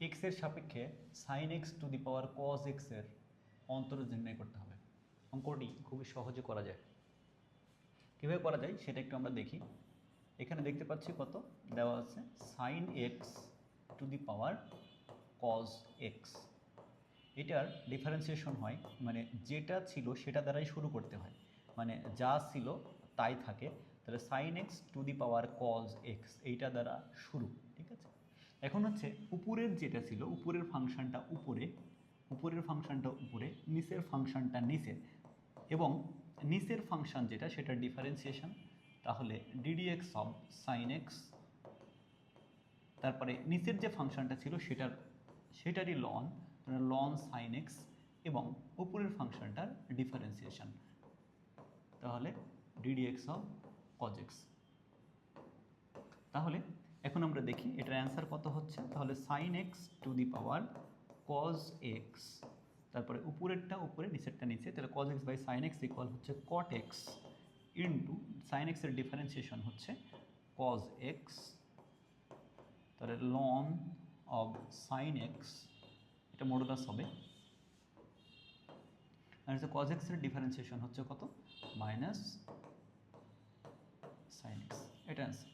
এক্সের সাপেক্ষে sine x to the power cos এক্সের অন্তরজ নির্ণয় করতে হবে। অঙ্কটি খুবই সহজে করা যায়। কীভাবে করা যায় সেটা একটু আমরা দেখি। এখানে দেখতে পাচ্ছি কত দেওয়া আছে, sine x to the power cos x. এটার ডিফারেন্সিয়েশন হয়, মানে যেটা ছিল সেটা দ্বারাই শুরু করতে হয়, মানে যা ছিল তাই থাকে। তাহলে sine x to the power cos x এইটা দ্বারা শুরু, ঠিক আছে। এখন হচ্ছে উপরের যেটা ছিল, উপরের ফাংশনটা উপরে, উপরের ফাংশনটা উপরে, নিচের ফাংশনটা নিচে, এবং নিচের ফাংশন যেটা সেটার ডিফারেন্সিয়েশন, তাহলে ডিডিএক্স অফ সাইন এক্স, তারপরে নিচের যে ফাংশনটা ছিল সেটারই লন সাইন এক্স, এবং উপরের ফাংশনটার ডিফারেন্সিয়েশন, তাহলে ডিডিএক্স অফ কজ এক্স। তাহলে এখন আমরা দেখি এটার অ্যান্সার কত হচ্ছে। তাহলে sine x to the power cos x, তারপরে উপরেরটা উপরে নিচেরটা নিচে, তাহলে cos x by sine x equal হচ্ছে কট এক্স ইন্টু সাইন এক্সের ডিফারেন্সিয়েশন হচ্ছে কজ এক্স, তাহলে লন অফ সাইন এক্স, এটা মডুলাস হবে, আর হচ্ছে কজ এক্সের ডিফারেন্সিয়েশন হচ্ছে কত, মাইনাস সাইন এক্স, এটা অ্যান্সার।